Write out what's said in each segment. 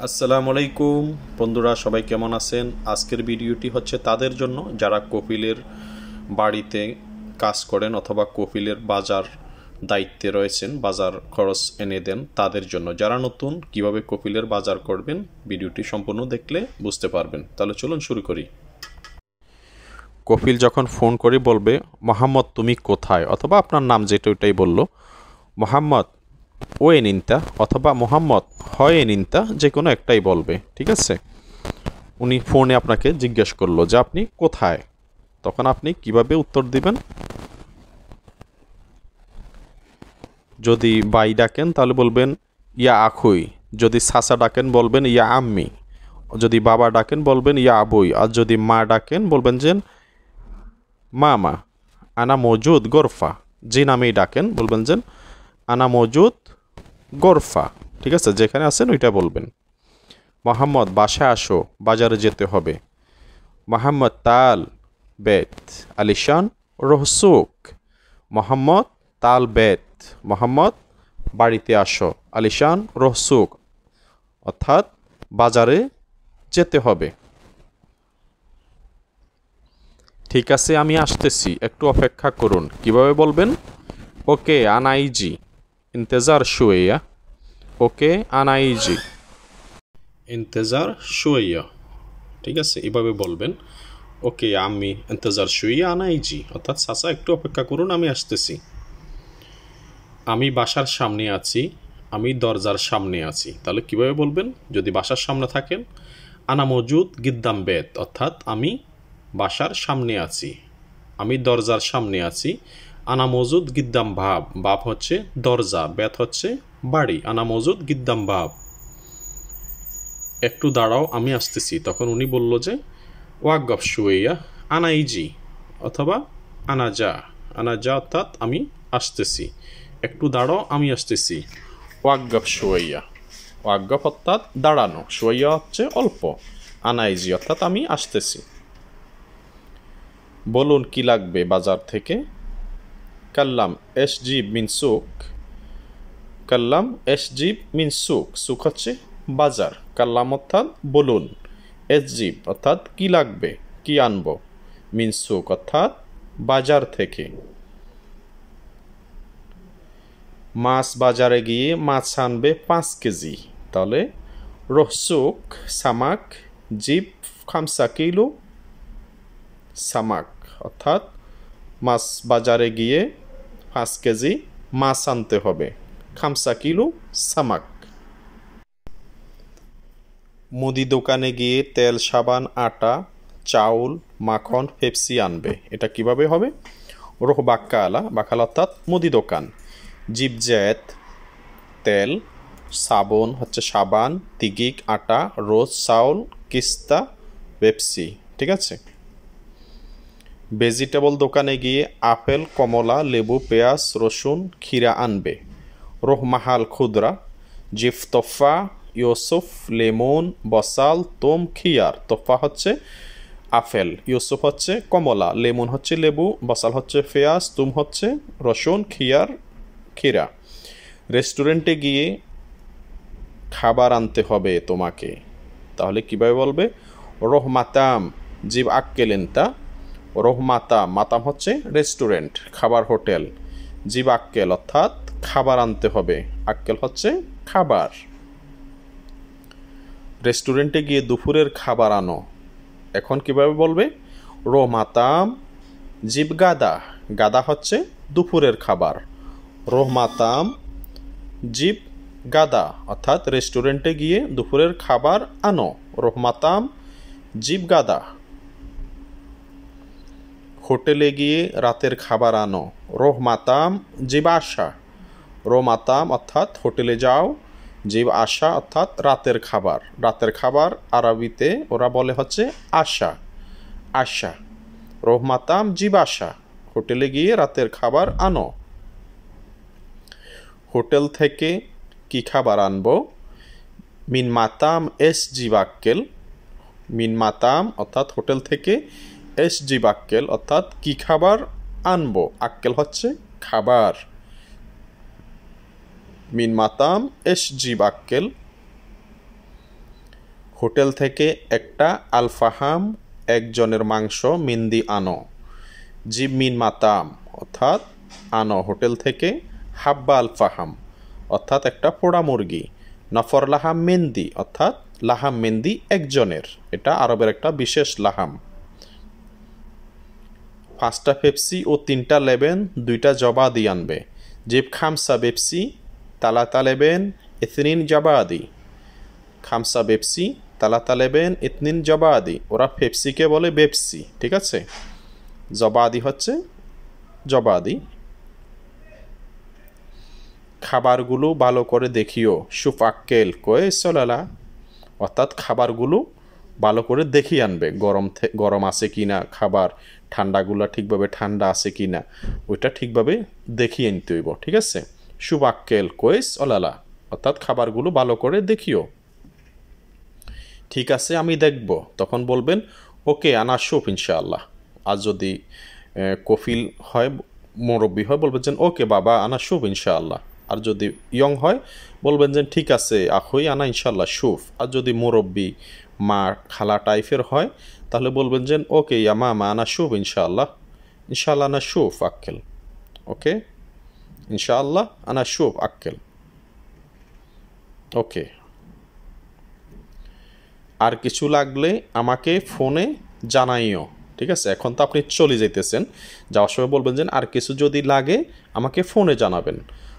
আসসালামু আলাইকুম বন্ধুরা, সবাই কেমন আছেন? আজকের ভিডিওটি হচ্ছে তাদের জন্য যারা কপিলের বাড়িতে কাজ করেন অথবা কপিলের বাজার দায়িত্বে রয়েছেন, বাজার খরচ এনে দেন তাদের জন্য। যারা নতুন কিভাবে কপিলের বাজার করবেন ভিডিওটি সম্পূর্ণ দেখলে বুঝতে পারবেন। তাহলে চলুন শুরু করি। কপিল যখন ফোন করে বলবে মোহাম্মদ তুমি কোথায়, অথবা আপনার নাম যেটা ওইটাই বলল, মোহাম্মদ ও এনিনতা অথবা মোহাম্মদ হয় এনিনতা, যে কোনো একটাই বলবে, ঠিক আছে? উনি ফোনে আপনাকে জিজ্ঞেস করলো যে আপনি কোথায়, তখন আপনি কিভাবে উত্তর দিবেন? যদি বাই ডাকেন তাহলে বলবেন ইয়া আখুই, যদি সাসা ডাকেন বলবেন ইয়া আম্মি, যদি বাবা ডাকেন বলবেন ইয়া আবুই, আর যদি মা ডাকেন বলবেন যে মামা। আনা মজুদ গোরফা, যে নামেই ডাকেন বলবেন যে আনা মজুদ গোরফা, ঠিক আছে? যেখানে আছেন ওইটা বলবেন। মোহাম্মদ বাসায় আসো, বাজারে যেতে হবে। মোহাম্মদ তাল বেত আলিশান রহসুক, মোহাম্মদ তাল বেত, মোহাম্মদ বাড়িতে আসো, আলিশান রহসুক অর্থাৎ বাজারে যেতে হবে। ঠিক আছে, আমি আসতেছি, একটু অপেক্ষা করুন। কিভাবে বলবেন? ওকে আনাইজি, ইন্তেজার শুয়েয়া। ওকে আনাইজি, ইন্তেজার শুয়েয়া, ঠিক আছে? এভাবে বলবেন। ওকে আমি ইন্তজার শুইয়া আনাইজি, অর্থাৎ চাচা একটু অপেক্ষা করুন, আমি আসতেছি। আমি বাসার সামনে আছি, আমি দরজার সামনে আছি। তাহলে কিভাবে বলবেন যদি বাসার সামনে থাকেন? আনা মজুদ গিদ্দাম বেত, অর্থাৎ আমি বাসার সামনে আছি। আমি দরজার সামনে আছি। আনা মজুদ গিদ্দাম ভাব, বাপ হচ্ছে দরজা, বেত হচ্ছে বাড়ি। আনা মজুদ গিদ্দাম ভাব, একটু দাঁড়াও আমি আসতেছি। তখন উনি বলল যে ওয়াগফ শুইয়া আনাইজি, অথবা আনা যা। আনা যা অর্থাৎ আমি আসতেছি, একটু দাঁড়াও আমি আসতেছি। ওয়াগফ শুইয়া, ওয়াগফ অর্থাৎ দাঁড়ানো, শুইয়া হচ্ছে অল্প, আনাইজি অর্থাৎ আমি আসতেছি। বলুন কি লাগবে বাজার থেকে? কাল্লাম এসজিব মিন সুক, কাল্লাম এসজিব মিন সুক, সুক হচ্ছে বাজার, কাল্লাম অর্থাৎ বলুন, এসজিব অর্থাৎ কি লাগবে, কি আনবো, মিন সুক অর্থাৎ বাজার থেকে। মাছ বাজারে গিয়ে মাছ আনবে 5 কেজি। তাহলে রহসুক সামাক জিব 5 কিলো সামাক, অর্থাৎ মাছ বাজারে গিয়ে 5 কেজি মাছ আনতে হবে। 5 কিলো সামাক। মুদি দোকানে গিয়ে তেল, সাবান, আটা, চাউল, মাখন, পেপসি আনবে। এটা কিভাবে হবে? রোহ বাক্কালা, বাকালা অর্থাৎ মুদি দোকান। জিবজেত তেল, সাবন হচ্ছে সাবান, তিগিক আটা, রোজ চাউল, কিস্তা পেপসি, ঠিক আছে? ভেজিটেবল দোকানে গিয়ে আপেল, কমলা, লেবু, পেঁয়াজ, রসুন, ক্ষীরা আনবে। রোহ মাহাল খুদরা, জিফ তোফা, ইউসুফ, লেমন, বসাল, তোম, খিয়ার। তোফা হচ্ছে আপেল, ইউসুফ হচ্ছে কমলা, লেমন হচ্ছে লেবু, বসাল হচ্ছে পেঁয়াজ, তুম হচ্ছে রসুন, খিয়ার ক্ষীরা। রেস্টুরেন্টে গিয়ে খাবার আনতে হবে তোমাকে। তাহলে কিভাবে বলবে? রোহ মাতাম জিব আক্কেলেনতা, রোহ মাতাম, মাতাম হচ্ছে রেস্টুরেন্ট, খাবার হোটেল। জিব আক্কেল অর্থাৎ খাবার আনতে হবে, আক্কেল হচ্ছে খাবার। রেস্টুরেন্টে গিয়ে দুপুরের খাবার আনো। এখন কিভাবে বলবে? রো মাতাম জিব গাদা, গাদা হচ্ছে দুপুরের খাবার। রোহ মাতাম জিব গাদা অর্থাৎ রেস্টুরেন্টে গিয়ে দুপুরের খাবার আনো। রোহ মাতাম জিব গাদা। হোটেলে গিয়ে রাতের খাবার আনো। রোহ মাতাম জিব আশা। রো মাতাম অর্থাৎ হোটেলে যাও, জিব আশা অর্থাৎ রাতের খাবার। রাতের খাবার আরবিতে ওরা বলে হচ্ছে আশা, আশা। রোহ মাতাম জিব আশা, হোটেলে গিয়ে রাতের খাবার আনো। হোটেল থেকে কি খাবার আনবো? মিন মাতাম এস জিবাক্কেল, মিন মাতাম অর্থাৎ হোটেল থেকে, এস জিবাক্কেল অর্থাৎ কি খাবার আনবো, আক্কেল হচ্ছে খাবার। মিন মাতাম এস জিবাক্কেল। হোটেল থেকে একটা আলফাহাম একজনের মাংস মিন্দি আনো জিব মিন মাতাম অর্থাৎ আনো হোটেল থেকে হাব্বা আলফাহাম অর্থাৎ একটা পোড়া মুরগি নফর লাহাম মেন্দি অর্থাৎ লাহাম মেন্দি একজনের এটা আরবের একটা বিশেষ লাহাম 5টা পেপসি ও 3টা লেবেন 2টা জবাদি আনবে জিব খামসা পেপসি তালাতা লেবেন ইথনিন জবাদি খামসা পেপসি তালাতা লেবেন ইথনিন জবাদি ওরা পেপসিকে বলে বেপসি ঠিক আছে জবাদি হচ্ছে জবাদি খাবারগুলো ভালো করে দেখিও সুফাক্কেল কয়ে সলালা অর্থাৎ খাবারগুলো ভালো করে দেখিয়ে আনবে গরম আছে কি না খাবার ঠান্ডাগুলো ঠিকভাবে ঠান্ডা আছে কি না ওইটা ঠিকভাবে দেখিয়ে নিতে হইব ঠিক আছে সুফাক্কেল কয়ে সলালা অর্থাৎ খাবারগুলো ভালো করে দেখিও ঠিক আছে আমি দেখব তখন বলবেন ওকে আনা শুফ ইনশাআল্লাহ আর যদি কফিল হয় মুরব্বী হয় বলবেন যে ওকে বাবা আনা শুফ ইনশাআল্লাহ আর যদি ইয়ং হয় বলবেন যে ঠিক আছে আখই আনা ইনশাআল্লাহ শুফ আর যদি মুরব্বী মা খালা টাইপের হয় তাহলে বলবেন যে ওকে ইয়া মামা আনা শুফ ইনশাআল্লাহ ইনশাআল্লাহ আনা শুফ আক্কেল ওকে ইনশাআল্লাহ আনা শুফ আক্কেল ওকে আর কিছু লাগলে আমাকে ফোনে জানাইও ঠিক আছে এখন তো আপনি চলে যাইতেছেন যাওয়ার সময় বলবেন যে আর কিছু যদি লাগে আমাকে ফোনে জানাবেন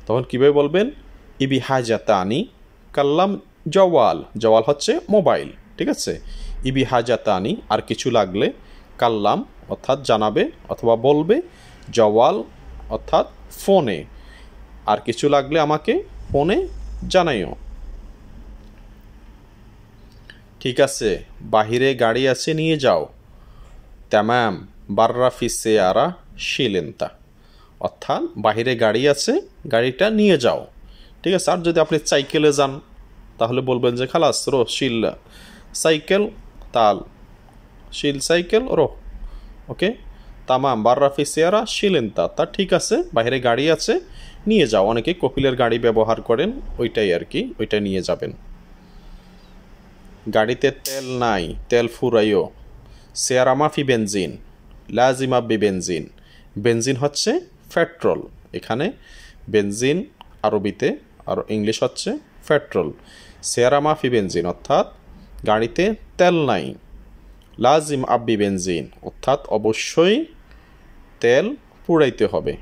তখন কীভাবে বলবেন ইবি হাজাতানি কাল্লাম জওয়াল জওয়াল হচ্ছে মোবাইল ঠিক আছে ইবি হাজাতানি আর কিছু লাগলে কাল্লাম অর্থাৎ জানাবে অথবা বলবে জওয়াল অর্থাৎ ফোনে আর কিছু লাগলে আমাকে ফোনে জানাইও ঠিক আছে বাহিরে গাড়ি আছে নিয়ে যাও তামাম বাররা ফি সেয়ারা শিলেন্তা অর্থাৎ বাহিরে গাড়ি আছে গাড়িটা নিয়ে যাও ঠিক আছে আর যদি আপনি সাইকেলে যান তাহলে বলবেন যে খালাস রো শিল সাইকেল তাল শিল সাইকেল রো ওকে তামাম বাররা ফি সেয়ারা শিলেন্তা তা ঠিক আছে বাহিরে গাড়ি আছে নিয়ে যাও অনেকে কপিলের গাড়ি ব্যবহার করেন ওইটাই আর কি ওইটা নিয়ে যাবেন গাড়িতে তেল নাই তেল ফুরাইও সেয়ারা মাফি বেনজিন লাজিমা বি বেনজিন বেনজিন হচ্ছে পেট্রোল এখানে বেনজিন আরবিতে আর ইংলিশ হচ্ছে পেট্রোল সেয়ারা মাফি বেনজিন অর্থাৎ গাড়িতে তেল নাই লাজিম আব্বি বেনজিন অর্থাৎ অবশ্যই তেল পুরাইতে হবে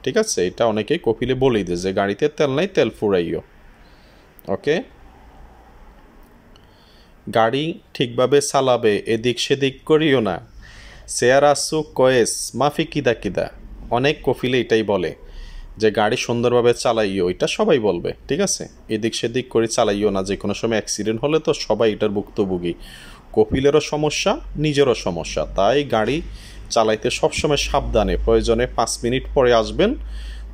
ঠিক আছে এটা অনেকে কপিলে বলেই দেয় যে গাড়িতে তেল নাই তেল ফুরাইও ওকে গাড়ি ঠিকভাবে চালাবে এদিক সেদিক করিও না সেয়ারাসু কয়েস মাফি কিদা কিদা অনেক কফিলে এটাই বলে যে গাড়ি সুন্দরভাবে চালাইও এটা সবাই বলবে ঠিক আছে এদিক সেদিক করে চালাইও না যে কোনো সময় অ্যাক্সিডেন্ট হলে তো সবাই এটার ভুক্তভোগী কপিলেরও সমস্যা নিজেরও সমস্যা তাই গাড়ি চালাইতে সবসময় সাবধানে প্রয়োজনে 5 মিনিট পরে আসবেন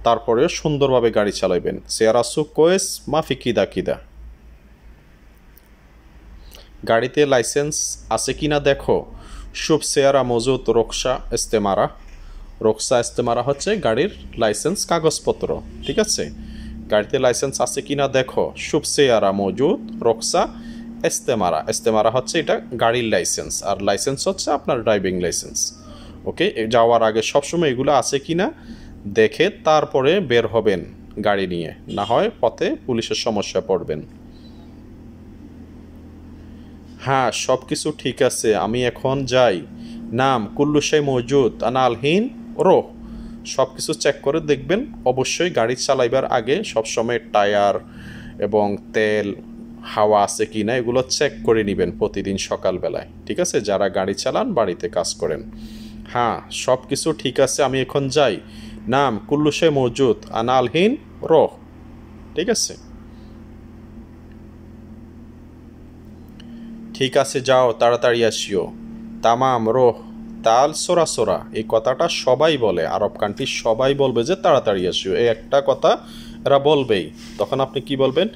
তারপরেও সুন্দরভাবে গাড়ি চালাইবেন সেয়ারাসু কয়েস মাফি কিদা কিদা গাড়িতে লাইসেন্স আছে কিনা দেখো শুভ সেয়ারা মজুদ রোকসা ইস্তেমারা হচ্ছে গাড়ির লাইসেন্স কাগজপত্র ঠিক আছে গাড়িতে লাইসেন্স আছে কিনা দেখো শুভ সেয়ারা মজুদ রোকসা ইস্তেমারা হচ্ছে এটা গাড়ির লাইসেন্স আর লাইসেন্স হচ্ছে আপনার ড্রাইভিং লাইসেন্স ওকে যাওয়ার আগে সবসময় এগুলো আছে কিনা দেখে তারপরে বের হবেন গাড়ি নিয়ে না হয় পথে পুলিশের সমস্যা পড়বেন হ্যাঁ সব কিছু ঠিক আছে আমি এখন যাই নাম কুল্লুশাই মজুদ আনালহীন রো সব কিছু চেক করে দেখবেন অবশ্যই গাড়ি চালাইবার আগে সবসময় টায়ার এবং তেল হাওয়া আছে কি না এগুলো চেক করে নেবেন প্রতিদিন সকালবেলায় ঠিক আছে যারা গাড়ি চালান বাড়িতে কাজ করেন হ্যাঁ সব কিছু ঠিক আছে আমি এখন যাই নাম কুল্লুশাই মজুদ আনালহীন রো ঠিক আছে ঠিক আছে যাও তাড়াতাড়ি আসিও তামাম রোহ তাল সোরা সোরা এই কথাটা সবাই বলে আরব কান্ট্রি সবাই বলবে যে তাড়াতাড়ি আসিও এই একটা কথা এরা বলবেই তখন আপনি কি বলবেন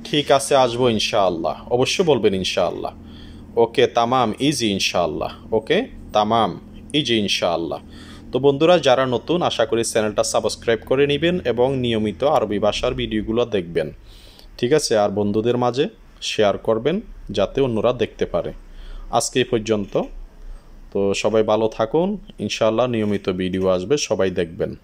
ঠিক আছে আসবো ইনশাআল্লাহ অবশ্যই বলবেন ইনশাআল্লাহ ওকে তামাম ইজি ইনশাআল্লাহ ওকে তামাম ইজি ইনশাআল্লাহ তো বন্ধুরা যারা নতুন আশা করি চ্যানেলটা সাবস্ক্রাইব করে নেবেন এবং নিয়মিত আরবি ভাষার ভিডিওগুলো দেখবেন ঠিক আছে আর বন্ধুদের মাঝে শেয়ার করবেন যাতে অন্যরা দেখতে পারে। আজকে এই পর্যন্ত। তো সবাই ভালো থাকুন, ইনশাআল্লাহ নিয়মিত ভিডিও আসবে, সবাই দেখবেন।